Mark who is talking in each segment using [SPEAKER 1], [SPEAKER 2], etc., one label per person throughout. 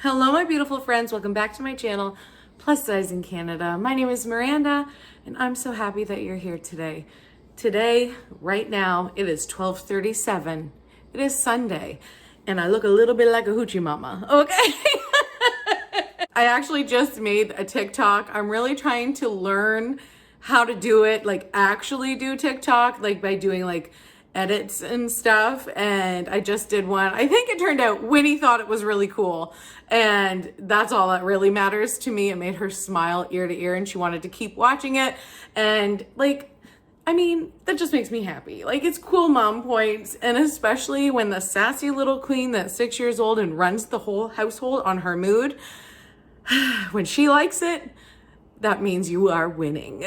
[SPEAKER 1] Hello, my beautiful friends. Welcome back to my channel, Plus Size in Canada. My name is Miranda, and I'm so happy that you're here today. Today, right now, it is 12:37. It is Sunday, and I look a little bit like a hoochie mama, okay? I actually just made a TikTok. I'm really trying to learn how to do it, like actually do TikTok, like by doing like edits and stuff. And I just did one. I think it turned out Winnie thought it was really cool. And that's all that really matters to me. It made her smile ear to ear and she wanted to keep watching it. And like, I mean, that just makes me happy. Like, it's cool mom points. And especially when the sassy little queen that's 6 years old and runs the whole household on her mood, when she likes it, that means you are winning.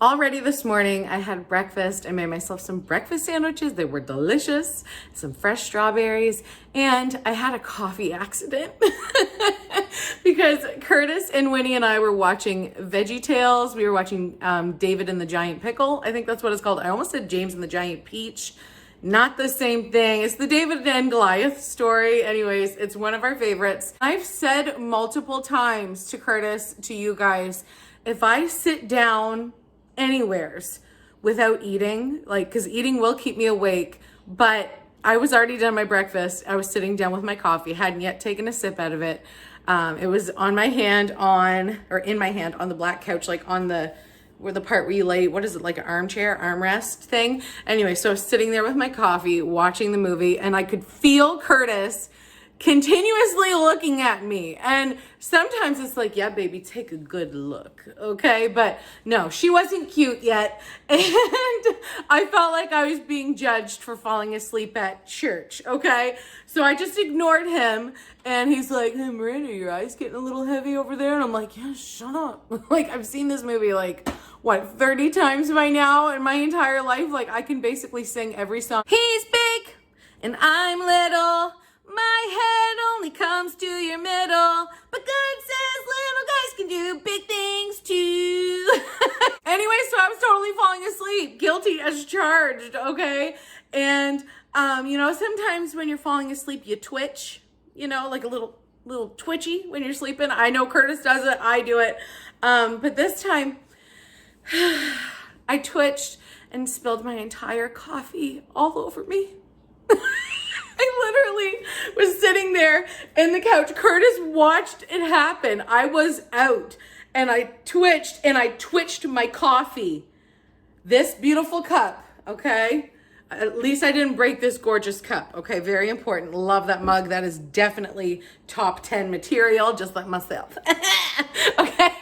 [SPEAKER 1] Already this morning, I had breakfast. I made myself some breakfast sandwiches. They were delicious, some fresh strawberries, and I had a coffee accident because Curtis and Winnie and I were watching VeggieTales. We were watching David and the Giant Pickle. I think that's what it's called. I almost said James and the Giant Peach. Not the same thing. It's the David and Goliath story. Anyways, it's one of our favorites. I've said multiple times to Curtis, to you guys, if I sit down anywheres without eating, like, because eating will keep me awake, but I was already done my breakfast. I was sitting down with my coffee, hadn't yet taken a sip out of it. It was on my hand in my hand on the black couch, like on the part where you lay, what is it, like an armchair, armrest thing? Anyway, so I was sitting there with my coffee, watching the movie, and I could feel Curtis continuously looking at me. And sometimes it's like, yeah, baby, take a good look, okay? But no, she wasn't cute yet. And I felt like I was being judged for falling asleep at church, okay? So I just ignored him. And he's like, hey, Miranda, your eyes getting a little heavy over there? And I'm like, yeah, shut up. Like, I've seen this movie like, what, 30 times by now in my entire life? Like, I can basically sing every song. He's big and I'm little. My head only comes to your middle, but God says little guys can do big things too. Anyway, so I was totally falling asleep, guilty as charged, okay? And, you know, sometimes when you're falling asleep, you twitch, you know, like a little twitchy when you're sleeping. I know Curtis does it, I do it. But this time, I twitched and spilled my entire coffee all over me. I literally was sitting there in the couch. Curtis watched it happen. I was out and I twitched my coffee. This beautiful cup, okay? At least I didn't break this gorgeous cup, okay? Very important. Love that mug. That is definitely top 10 material, just like myself. Okay?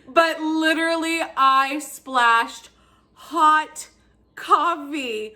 [SPEAKER 1] But literally, I splashed hot coffee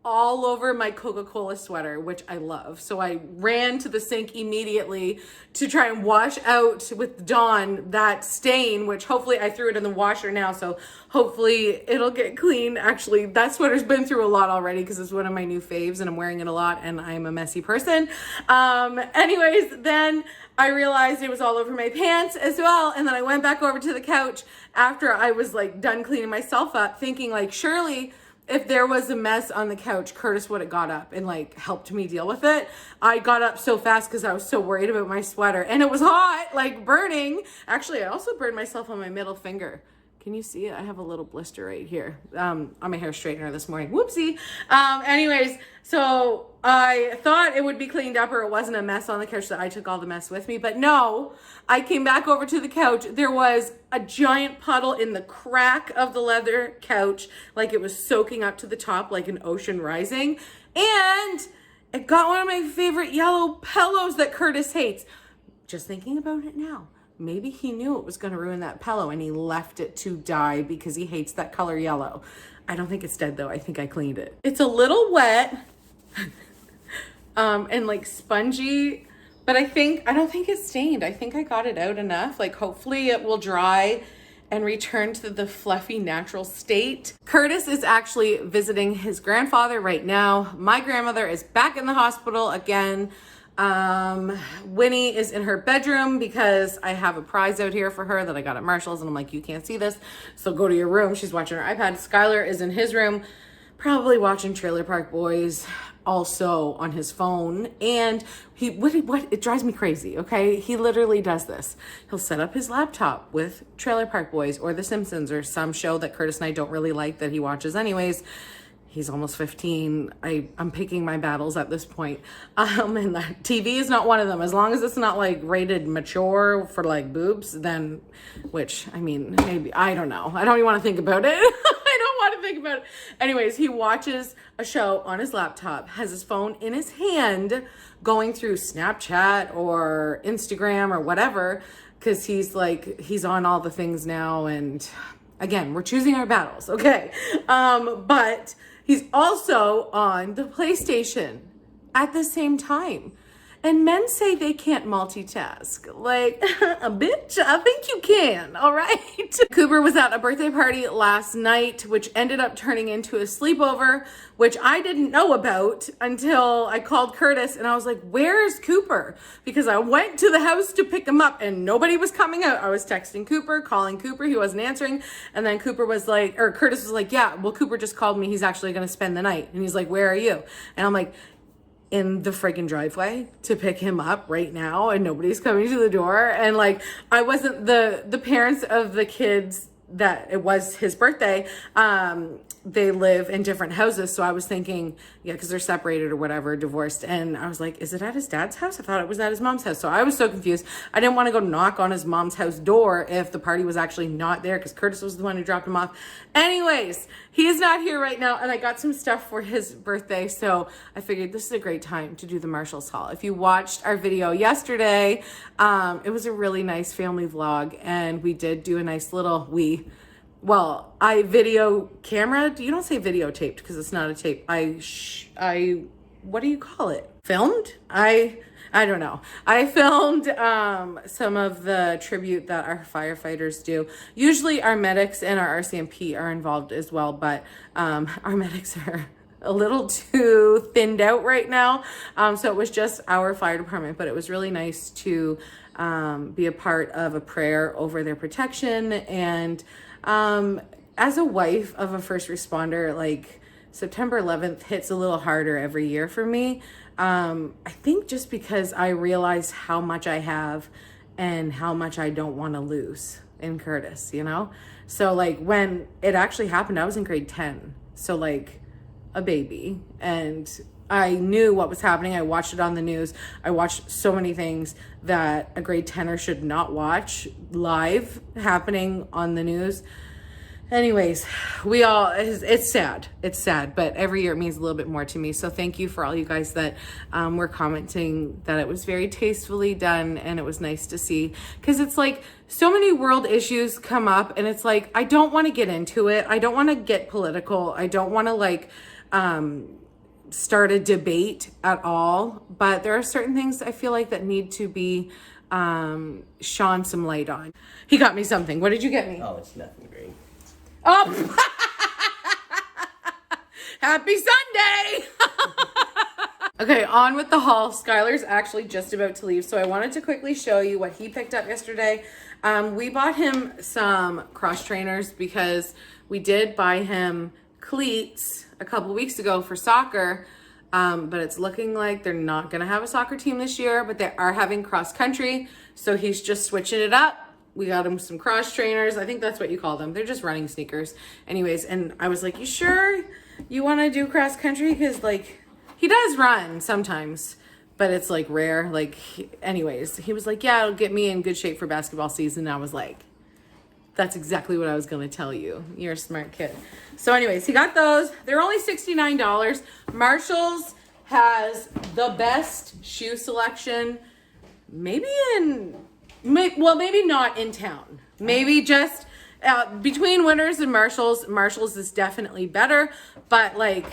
[SPEAKER 1] all over my Coca-Cola sweater, which I love. So I ran to the sink immediately to try and wash out with Dawn that stain, which hopefully I threw it in the washer now. So hopefully it'll get clean. Actually, that sweater's been through a lot already because it's one of my new faves and I'm wearing it a lot and I'm a messy person. Anyways, then I realized it was all over my pants as well. And then I went back over to the couch after I was like done cleaning myself up, thinking like, surely if there was a mess on the couch, Curtis would have got up and like helped me deal with it. I got up so fast because I was so worried about my sweater and it was hot, like burning. Actually, I also burned myself on my middle finger. Can you see it? I have a little blister right here on my hair straightener this morning. Whoopsie. Anyways, so I thought it would be cleaned up or it wasn't a mess on the couch that I took all the mess with me. But no, I came back over to the couch. There was a giant puddle in the crack of the leather couch, like it was soaking up to the top like an ocean rising. And it got one of my favorite yellow pillows that Curtis hates. Just thinking about it now. Maybe he knew it was going to ruin that pillow and he left it to die because he hates that color yellow. I don't think it's dead though. I think I cleaned it. It's a little wet and like spongy, but I don't think it's stained. I think I got it out enough. Like hopefully it will dry and return to the fluffy natural state. Curtis is actually visiting his grandfather right now. My grandmother is back in the hospital again. Winnie is in her bedroom because I have a prize out here for her that I got at Marshall's and I'm like, you can't see this, so go to your room. She's watching her iPad. Skylar is in his room, probably watching Trailer Park Boys also on his phone. And it drives me crazy, okay? He literally does this. He'll set up his laptop with Trailer Park Boys or The Simpsons or some show that Curtis and I don't really like that he watches anyways. He's almost 15. I'm picking my battles at this point. And the TV is not one of them. As long as it's not like rated mature for like boobs, then, which, I mean, maybe, I don't know. I don't even want to think about it. I don't want to think about it. Anyways, he watches a show on his laptop, has his phone in his hand, going through Snapchat or Instagram or whatever, because he's on all the things now. And again, we're choosing our battles, okay? But he's also on the PlayStation at the same time. And men say they can't multitask. Like, bitch, I think you can, all right? Cooper was at a birthday party last night, which ended up turning into a sleepover, which I didn't know about until I called Curtis and I was like, where's Cooper? Because I went to the house to pick him up and nobody was coming out. I was texting Cooper, calling Cooper, he wasn't answering. And then Curtis was like, yeah, well, Cooper just called me. He's actually gonna spend the night. And he's like, where are you? And I'm like, in the friggin' driveway to pick him up right now, and nobody's coming to the door. And like, I wasn't the parents of the kids that it was his birthday. They live in different houses. So I was thinking, yeah, because they're separated or whatever, divorced. And I was like, is it at his dad's house? I thought it was at his mom's house. So I was so confused. I didn't want to go knock on his mom's house door if the party was actually not there, because Curtis was the one who dropped him off. Anyways, he is not here right now. And I got some stuff for his birthday. So I figured this is a great time to do the Marshall's haul. If you watched our video yesterday, it was a really nice family vlog. And we did do a nice little, I video camera. You don't say videotaped because it's not a tape. What do you call it? Filmed? I don't know. I filmed some of the tribute that our firefighters do. Usually our medics and our RCMP are involved as well, but our medics are a little too thinned out right now. So it was just our fire department, but it was really nice to be a part of a prayer over their protection. And as a wife of a first responder, like September 11th hits a little harder every year for me. I think just because I realize how much I have and how much I don't want to lose in Curtis, you know? So like when it actually happened, I was in grade 10. So like a baby, and I knew what was happening. I watched it on the news. I watched so many things that a grade 10er should not watch live happening on the news. Anyways, it's sad. It's sad, but every year it means a little bit more to me. So thank you for all you guys that were commenting that it was very tastefully done and it was nice to see. Because it's like so many world issues come up and it's like, I don't want to get into it. I don't want to get political. I don't want to like start a debate at all. But there are certain things I feel like that need to be shone some light on. He got me something. What did you get me?
[SPEAKER 2] Oh, it's nothing great.
[SPEAKER 1] Oh, happy Sunday. Okay, on with the haul. Skylar's actually just about to leave, so I wanted to quickly show you what he picked up yesterday. We bought him some cross trainers because we did buy him cleats a couple weeks ago for soccer, but it's looking like they're not gonna have a soccer team this year, but they are having cross country, so he's just switching it up. We got him some cross trainers. I think that's what you call them. They're just running sneakers. Anyways, and I was like, you sure you want to do cross country? Because like he does run sometimes, but it's like rare. Like anyways, he was like, yeah, it'll get me in good shape for basketball season. And I was like, that's exactly what I was going to tell you. You're a smart kid. So anyways, he got those. They're only $69. Marshalls has the best shoe selection. Maybe not in town. Maybe just between Winners and Marshalls is definitely better. But like,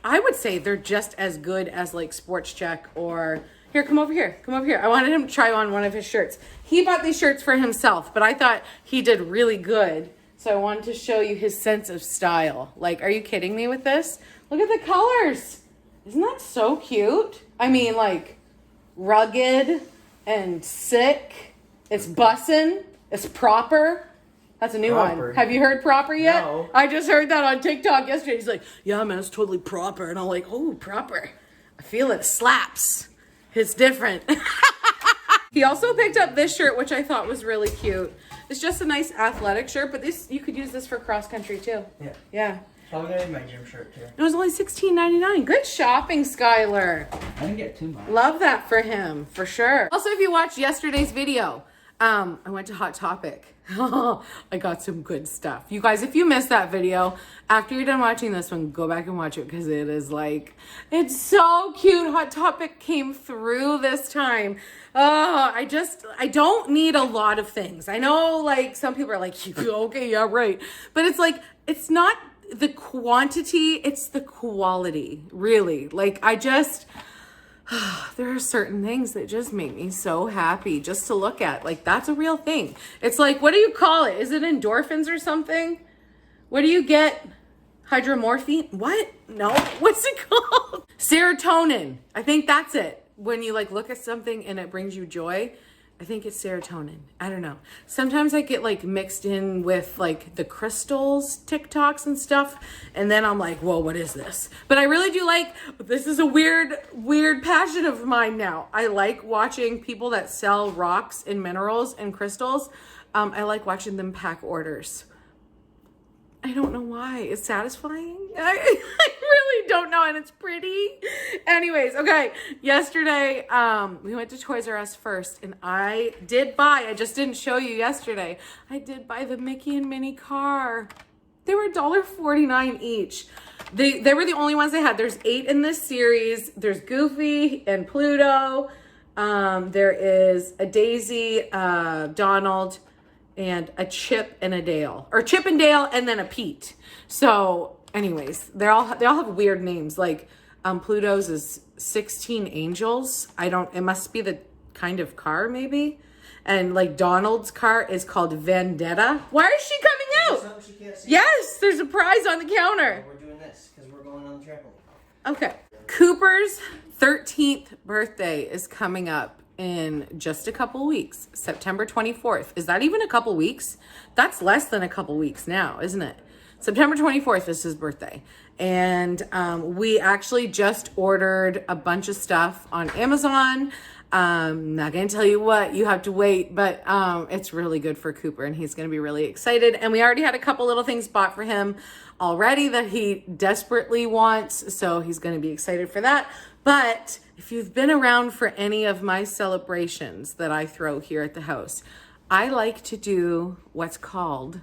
[SPEAKER 1] I would say they're just as good as like Sports Check or here, come over here. I wanted him to try on one of his shirts. He bought these shirts for himself, but I thought he did really good. So I wanted to show you his sense of style. Like, are you kidding me with this? Look at the colors. Isn't that so cute? I mean, like rugged and sick. It's bussin'. It's proper. That's a new one. Have you heard proper yet?
[SPEAKER 2] No.
[SPEAKER 1] I just heard that on TikTok yesterday. He's like, yeah, man, it's totally proper. And I'm like, oh, proper. feel it slaps. It's different. He also picked up this shirt, which I thought was really cute. It's just a nice athletic shirt, but this you could use this for cross country too.
[SPEAKER 2] Yeah.
[SPEAKER 1] Yeah.
[SPEAKER 2] Probably gonna be my gym shirt too.
[SPEAKER 1] It was only $16.99. Good shopping, Skylar.
[SPEAKER 2] I didn't get too much.
[SPEAKER 1] Love that for him, for sure. Also, if you watched yesterday's video, I went to Hot Topic. I got some good stuff. You guys, if you missed that video, after you're done watching this one, go back and watch it because it is like, it's so cute. Hot Topic came through this time. Oh, I don't need a lot of things. I know like some people are like, okay, yeah, right. But it's like, it's not the quantity, it's the quality, really. Like there are certain things that just make me so happy just to look at. Like, that's a real thing. It's like, what do you call it? Is it endorphins or something? What do you get? Hydromorphine? What? No. What's it called? Serotonin. I think that's it. When you like look at something and it brings you joy, I think it's serotonin. I don't know. Sometimes I get like mixed in with like the crystals TikToks and stuff. And then I'm like, whoa, what is this? But I really do like, this is a weird passion of mine now. I like watching people that sell rocks and minerals and crystals. I like watching them pack orders. I don't know why. It's satisfying. I really don't know, and it's pretty. Anyways, okay. Yesterday, we went to Toys R Us first, and I just didn't show you yesterday, I did buy the Mickey and Minnie car. They were $1.49 each. They were the only ones they had. There's 8 in this series. There's Goofy and Pluto. There is a Daisy, Donald, and a Chip and a Dale, or Chip and Dale, and then a Pete. So anyways, they all have weird names. Like Pluto's is 16 Angels. It must be the kind of car maybe. And like Donald's car is called Vendetta. Why is she coming out?
[SPEAKER 2] She can't see.
[SPEAKER 1] Yes, there's a prize on the counter.
[SPEAKER 2] We're doing this because we're going on the trampoline.
[SPEAKER 1] Okay. Cooper's 13th birthday is coming up in just a couple weeks, September 24th. Is that even a couple weeks? That's less than a couple weeks now, isn't it? September 24th is his birthday. And we actually just ordered a bunch of stuff on Amazon. Not gonna tell you what, you have to wait, but it's really good for Cooper and he's gonna be really excited. And we already had a couple little things bought for him already that he desperately wants, so he's gonna be excited for that. But if you've been around for any of my celebrations that I throw here at the house, I like to do what's called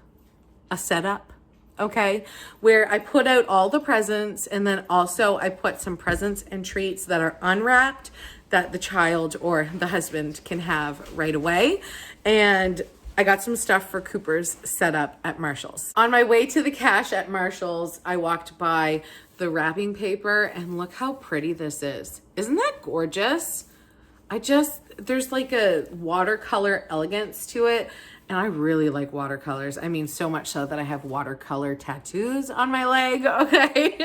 [SPEAKER 1] a setup, okay? Where I put out all the presents and then also I put some presents and treats that are unwrapped that the child or the husband can have right away. And I got some stuff for Cooper's setup at Marshall's. On my way to the cash at Marshall's, I walked by the wrapping paper and look how pretty this is. Isn't that gorgeous? There's like a watercolor elegance to it. And I really like watercolors. I mean, so much so that I have watercolor tattoos on my leg, okay?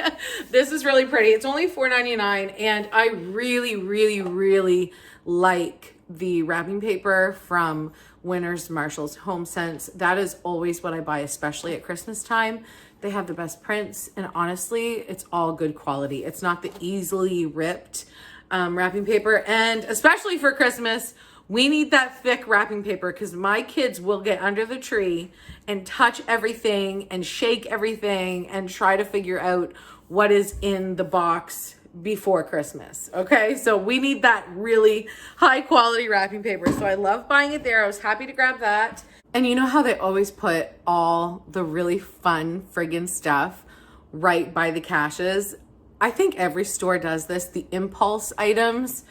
[SPEAKER 1] This is really pretty. It's only $4.99, and I really, really, really like the wrapping paper from Winners Marshall's Home Sense. That is always what I buy, especially at Christmas time. They have the best prints, and honestly, it's all good quality. It's not the easily ripped wrapping paper, and especially for Christmas, we need that thick wrapping paper because my kids will get under the tree and touch everything and shake everything and try to figure out what is in the box before Christmas. Okay, so we need that really high quality wrapping paper. So I love buying it there. I was happy to grab that. And you know how they always put all the really fun friggin' stuff right by the caches? I think every store does this, the impulse items.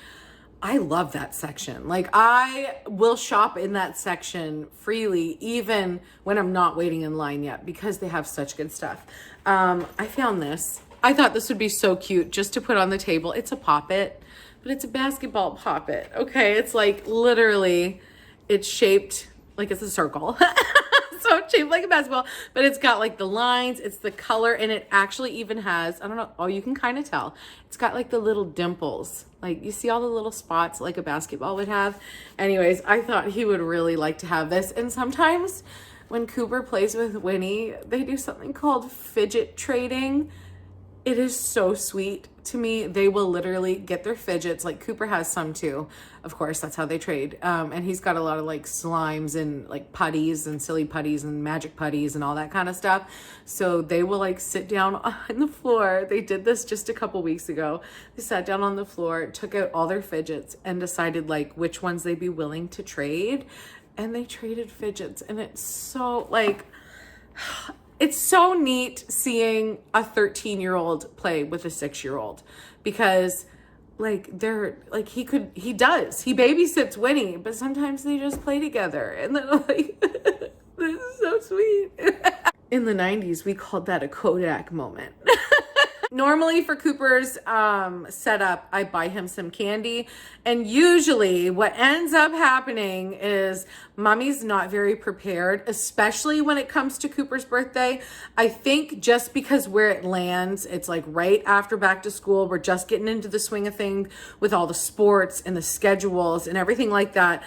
[SPEAKER 1] I love that section. Like, I will shop in that section freely, even when I'm not waiting in line yet, because they have such good stuff. I found this. I thought this would be so cute just to put on the table. It's a poppet, but it's a basketball poppet. Okay, it's like literally, it's shaped like it's a circle. So it's shaped like a basketball, but it's got like the lines, it's the color, and it actually even has, I don't know, oh, you can kind of tell. It's got like the little dimples. Like, you see all the little spots like a basketball would have? Anyways, I thought he would really like to have this. And sometimes when Cooper plays with Winnie, they do something called fidget trading. It is so sweet to me. They will literally get their fidgets. Like Cooper has some too. Of course, that's how they trade. And he's got a lot of like slimes and like putties and silly putties and magic putties and all that kind of stuff. So they will like sit down on the floor. They did this just a couple weeks ago. They sat down on the floor, took out all their fidgets and decided like which ones they'd be willing to trade. And they traded fidgets. And it's so like... It's so neat seeing a 13-year-old play with a 6-year-old because like he babysits Winnie, but sometimes they just play together and then like, this is so sweet. In the 90s, we called that a Kodak moment. Normally for Cooper's setup, I buy him some candy. And usually what ends up happening is mommy's not very prepared, especially when it comes to Cooper's birthday. I think just because where it lands, it's like right after back to school. We're just getting into the swing of things with all the sports and the schedules and everything like that,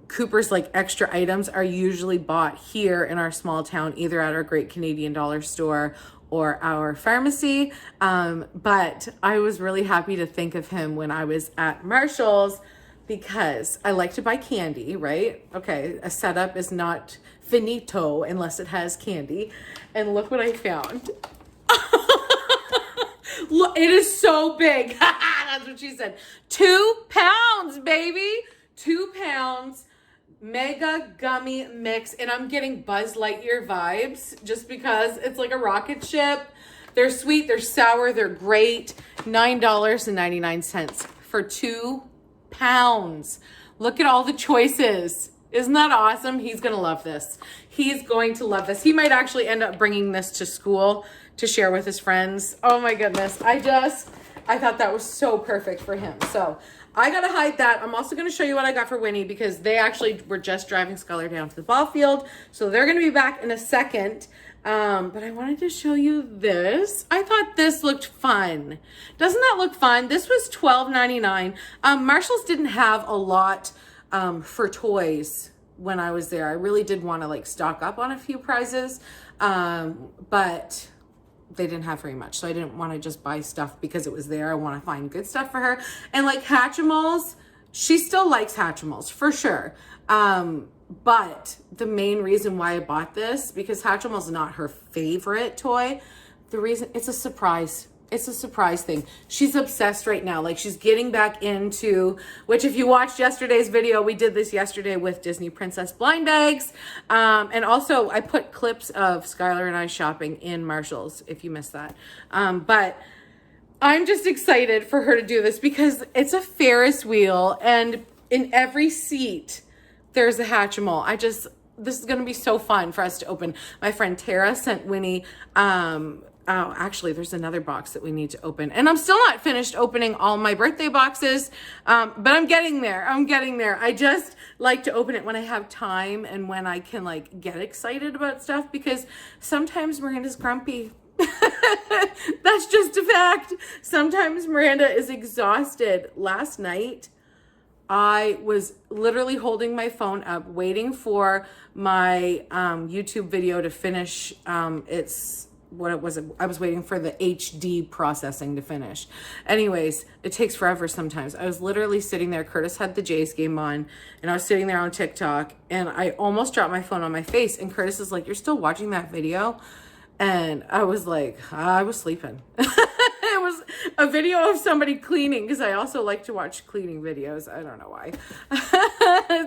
[SPEAKER 1] Cooper's like extra items are usually bought here in our small town, either at our Great Canadian Dollar Store or our pharmacy. But I was really happy to think of him when I was at Marshall's because I like to buy candy, right? Okay, a setup is not finito unless it has candy. And look what I found. Look, it is so big. That's what she said. 2 pounds, baby. 2 pounds. Mega gummy mix, and I'm getting Buzz Lightyear vibes just because it's like a rocket ship. They're sweet, they're sour, they're great. $9.99 for 2 pounds. Look at all the choices. Isn't that awesome? He's gonna love this. He's going to love this. He might actually end up bringing this to school to share with his friends. Oh my goodness. I thought that was so perfect for him. So I gotta hide that. I'm also gonna show you what I got for Winnie because they actually were just driving Skylar down to the ball field. So they're gonna be back in a second. But I wanted to show you this. I thought this looked fun. Doesn't that look fun? This was $12.99. Marshall's didn't have a lot for toys when I was there. I really did want to like stock up on a few prizes, but they didn't have very much. So I didn't want to just buy stuff because it was there. I want to find good stuff for her. And like Hatchimals, she still likes Hatchimals for sure. But the main reason why I bought this, because Hatchimals is not her favorite toy. The reason, it's a surprise. It's a surprise thing. She's obsessed right now. Like she's getting back into, which if you watched yesterday's video, we did this yesterday with Disney Princess blind bags. And also I put clips of Skylar and I shopping in Marshall's if you missed that. But I'm just excited for her to do this because it's a Ferris wheel and in every seat, there's a Hatchimal. This is going to be so fun for us to open. My friend Tara sent Winnie, oh, actually, there's another box that we need to open. And I'm still not finished opening all my birthday boxes, but I'm getting there. I just like to open it when I have time and when I can like get excited about stuff because sometimes Miranda's grumpy. That's just a fact. Sometimes Miranda is exhausted. Last night, I was literally holding my phone up, waiting for my YouTube video to finish I was waiting for the HD processing to finish. Anyways, it takes forever sometimes. I was literally sitting there. Curtis had the Jays game on, and I was sitting there on TikTok, and I almost dropped my phone on my face, and Curtis is like, "You're still watching that video?" And I was like, I was sleeping. It was a video of somebody cleaning because I also like to watch cleaning videos. I don't know why.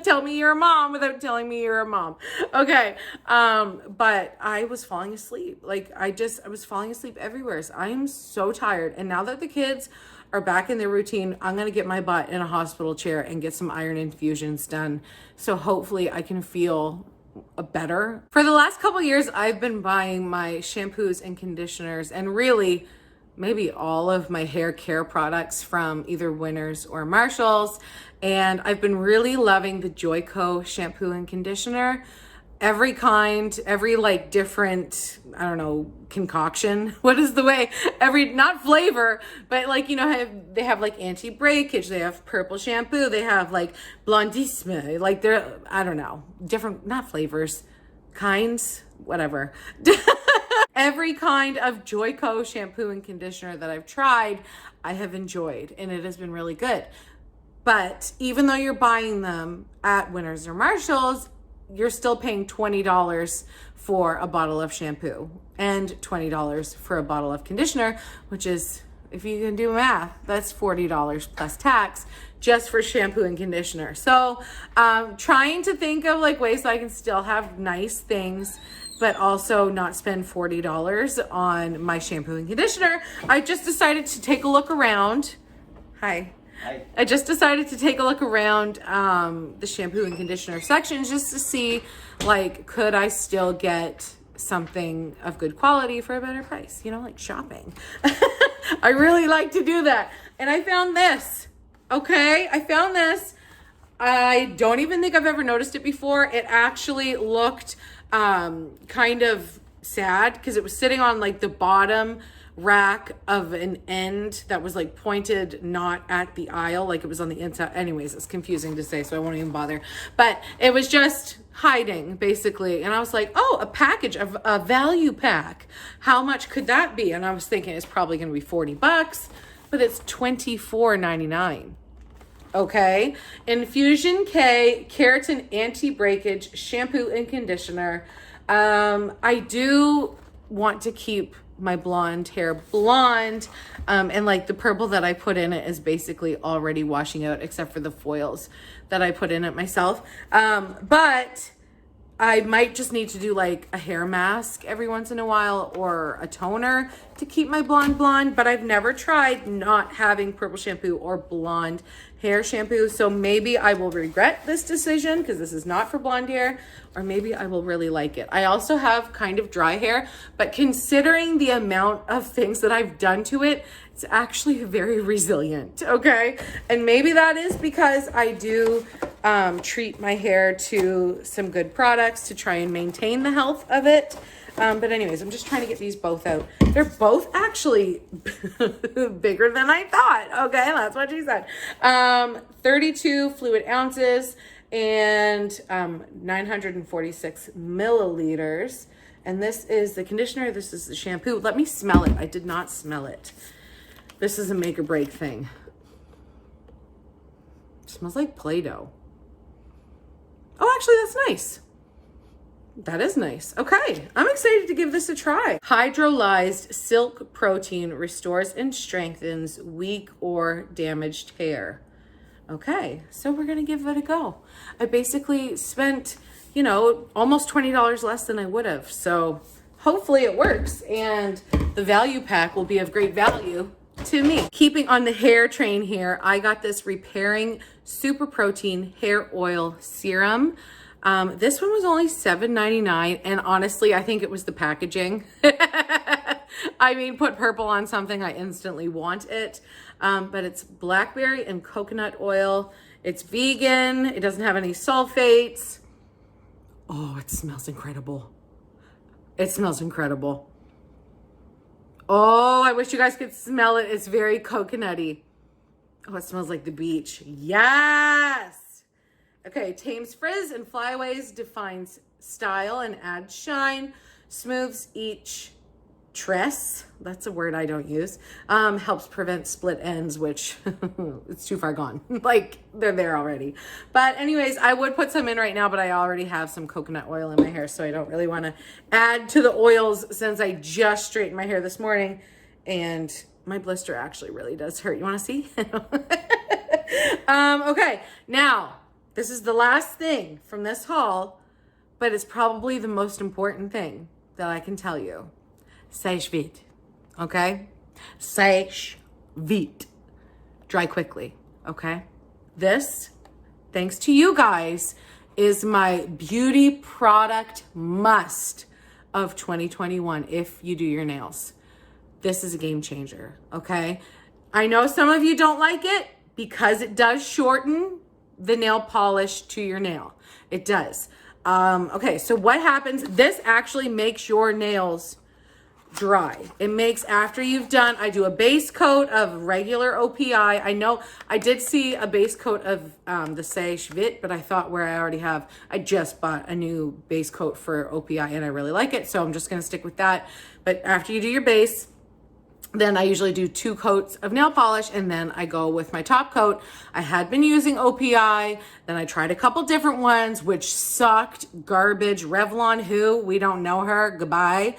[SPEAKER 1] Tell me you're a mom without telling me you're a mom. Okay. But I was falling asleep. Like I was falling asleep everywhere. So I am so tired. And now that the kids are back in their routine, I'm going to get my butt in a hospital chair and get some iron infusions done. So hopefully I can feel better. For the last couple years, I've been buying my shampoos and conditioners and really maybe all of my hair care products from either Winners or Marshalls. And I've been really loving the Joico shampoo and conditioner. Every kind, every like different, I don't know, concoction. What is the way? Not flavor, but like, you know, they have like anti-breakage, they have purple shampoo, they have like blondissime, like they're, I don't know, different, not flavors, kinds, whatever. Every kind of Joico shampoo and conditioner that I've tried, I have enjoyed, and it has been really good. But even though you're buying them at Winners or Marshalls, you're still paying $20 for a bottle of shampoo and $20 for a bottle of conditioner, which is, if you can do math, that's $40 plus tax just for shampoo and conditioner. So trying to think of like ways that I can still have nice things, but also not spend $40 on my shampoo and conditioner. I just decided to take a look around. Hi. I just decided to take a look around the shampoo and conditioner sections just to see, like, could I still get something of good quality for a better price? You know, like shopping. I really like to do that. And I found this. Okay, I found this. I don't even think I've ever noticed it before. It actually looked kind of sad because it was sitting on like the bottom rack of an end that was like pointed not at the aisle, like it was on the inside. Anyways, it's confusing to say, so I won't even bother. But it was just hiding basically, and I was like, oh, a package of a value pack, how much could that be? And I was thinking it's probably gonna be $40, but it's $24.99. Okay, Infusion K Keratin Anti-Breakage Shampoo and Conditioner. I do want to keep my blonde hair blonde, and like the purple that I put in it is basically already washing out except for the foils that I put in it myself. But I might just need to do like a hair mask every once in a while or a toner to keep my blonde, but I've never tried not having purple shampoo or blonde hair shampoo. So maybe I will regret this decision because this is not for blonde hair, or maybe I will really like it. I also have kind of dry hair, but considering the amount of things that I've done to it, it's actually very resilient, okay? And maybe that is because I do treat my hair to some good products to try and maintain the health of it. But anyways, I'm just trying to get these both out. They're both actually bigger than I thought. Okay, that's what she said. 32 fluid ounces and 946 milliliters. And this is the conditioner. This is the shampoo. Let me smell it. I did not smell it. This is a make or break thing. It smells like Play-Doh. Oh, actually, that's nice. That is nice. Okay, I'm excited to give this a try. Hydrolyzed silk protein restores and strengthens weak or damaged hair. Okay, so we're gonna give it a go. I basically spent, you know, almost $20 less than I would have. So hopefully it works and the value pack will be of great value to me. Keeping on the hair train here, I got this Repairing Super Protein Hair Oil Serum. This one was only $7.99, and honestly, I think it was the packaging. I mean, put purple on something, I instantly want it. But it's blackberry and coconut oil. It's vegan. It doesn't have any sulfates. Oh, it smells incredible. It smells incredible. Oh, I wish you guys could smell it. It's very coconutty. Oh, it smells like the beach. Yes. Okay, tames frizz and flyaways, defines style and adds shine, smooths each tress. That's a word I don't use. Helps prevent split ends, which it's too far gone. Like, they're there already. But anyways, I would put some in right now, but I already have some coconut oil in my hair, so I don't really want to add to the oils since I just straightened my hair this morning, and my blister actually really does hurt. You want to see? Okay, now, this is the last thing from this haul, but it's probably the most important thing that I can tell you. Sèche vite, okay? Sèche vite. Dry quickly, okay? This, thanks to you guys, is my beauty product must of 2021 if you do your nails. This is a game changer, okay? I know some of you don't like it because it does shorten the nail polish to your nail. It does. Okay, so what happens? This actually makes your nails dry. It makes, after you've done, I do a base coat of regular OPI. I know I did see a base coat of the Sage Vit, but I thought where I already have, I just bought a new base coat for OPI and I really like it. So I'm just going to stick with that. But after you do your base, then I usually do 2 coats of nail polish and then I go with my top coat. I had been using OPI, then I tried a couple different ones, which sucked, garbage. Revlon, who? We don't know her, goodbye.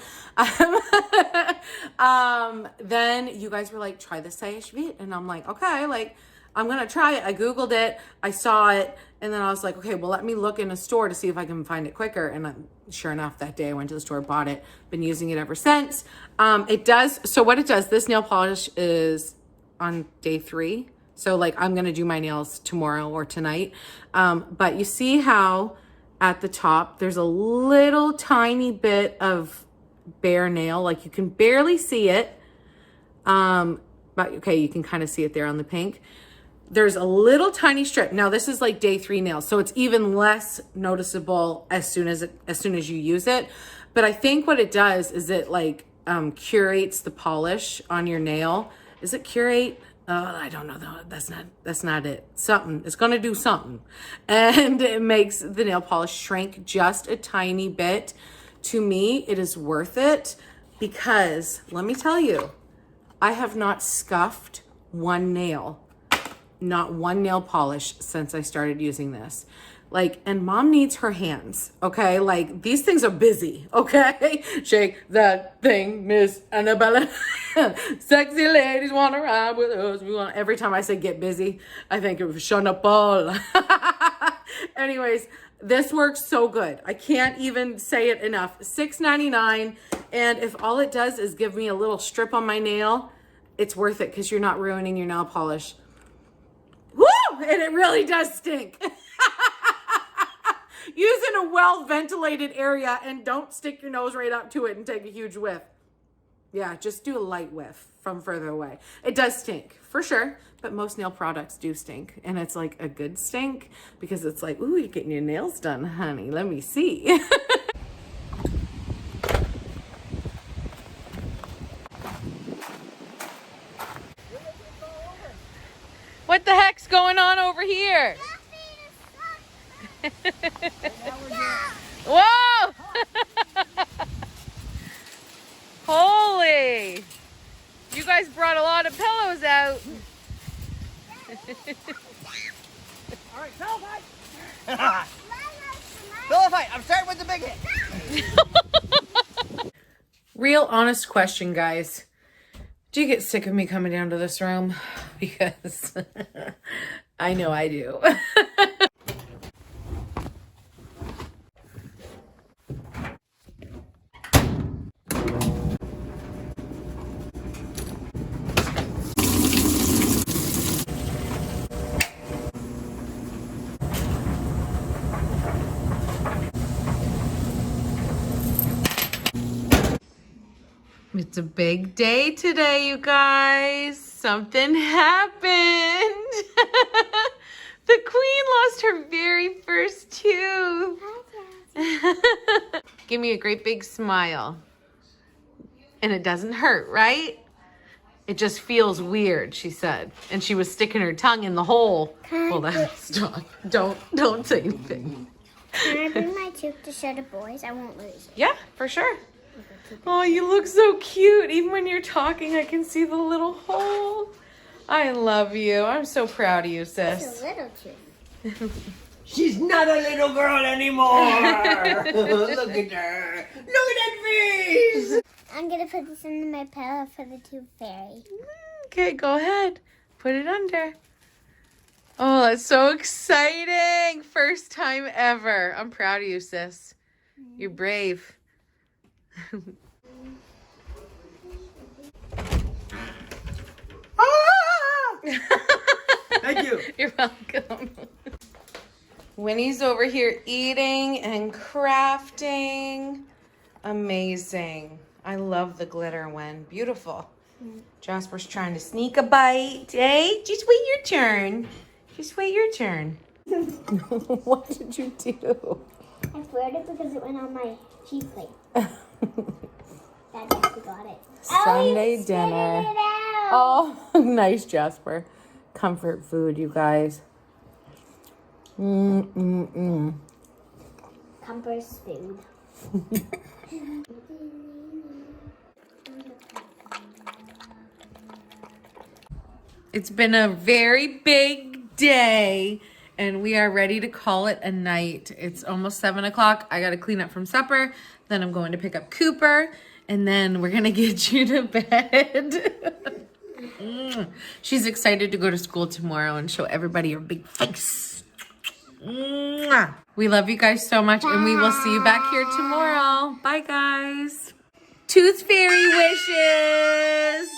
[SPEAKER 1] Then you guys were like, try the Sage Vit. And I'm like, okay, like, I'm gonna try it. I Googled it, I saw it, and then I was like, okay, well, let me look in a store to see if I can find it quicker. And sure enough, that day I went to the store, bought it, been using it ever since. It does, so what it does, this nail polish is on day 3. So like, I'm gonna do my nails tomorrow or tonight. But you see how at the top, there's a little tiny bit of bare nail, like you can barely see it. But okay, you can kind of see it there on the pink. There's a little tiny strip. Now this is like day 3 nails, so it's even less noticeable as soon as you use it. But I think what it does is it like curates the polish on your nail. Is it curate? I don't know though. That's not it. Something. It's gonna do something, and it makes the nail polish shrink just a tiny bit. To me, it is worth it because let me tell you, I have not scuffed one nail. Not one nail polish since I started using this. Like, and mom needs her hands, okay? Like, these things are busy, okay? Shake that thing, Miss Annabella. Sexy ladies wanna ride with us. Every time I say get busy, I think of Shona Paul. Anyways, this works so good. I can't even say it enough. $6.99, and if all it does is give me a little strip on my nail, it's worth it because you're not ruining your nail polish. Woo! And it really does stink. Use in a well-ventilated area and don't stick your nose right up to it and take a huge whiff. Yeah, just do a light whiff from further away. It does stink, for sure, but most nail products do stink. And it's like a good stink because it's like, ooh, you're getting your nails done, honey. Let me see. What the heck's going on over here? Whoa! Holy! You guys brought a lot of pillows out.
[SPEAKER 2] All right, pillow fight. Pillow fight. I'm starting with the big hit.
[SPEAKER 1] Real honest question, guys. Do you get sick of me coming down to this room? Because I know I do. It's a big day today, you guys. Something happened. The queen lost her very first tooth. Give me a great big smile. And it doesn't hurt, right? It just feels weird, she said. And she was sticking her tongue in the hole. Well, then stop. Don't say anything.
[SPEAKER 3] Can I bring my tooth to show the boys? I won't lose it.
[SPEAKER 1] Yeah, for sure. Oh, you look so cute. Even when you're talking, I can see the little hole. I love you. I'm so proud of you, sis.
[SPEAKER 3] It's a little tooth.
[SPEAKER 2] She's not a little girl anymore. Look at her. Look at that face.
[SPEAKER 3] I'm going to put this under my pillow for the tooth fairy.
[SPEAKER 1] Okay, go ahead. Put it under. Oh, that's so exciting. First time ever. I'm proud of you, sis. You're brave.
[SPEAKER 2] Thank you.
[SPEAKER 1] You're welcome. Winnie's over here eating and crafting. Amazing. I love the glitter one. Beautiful. Jasper's trying to sneak a bite. Hey, just wait your turn. Just wait your turn. What did you do?
[SPEAKER 3] I flared it because it went on my cheek plate. Dad actually got it.
[SPEAKER 1] Sunday
[SPEAKER 3] Spit
[SPEAKER 1] dinner.
[SPEAKER 3] it out.
[SPEAKER 1] Oh, nice, Jasper. Comfort food, you guys.
[SPEAKER 3] Comfort food.
[SPEAKER 1] It's been a very big day, and we are ready to call it a night. It's almost 7 o'clock. I got to clean up from supper. Then I'm going to pick up Cooper, and then we're going to get you to bed. She's excited to go to school tomorrow and show everybody her big face. We love you guys so much, and we will see you back here tomorrow. Bye, guys. Tooth Fairy wishes.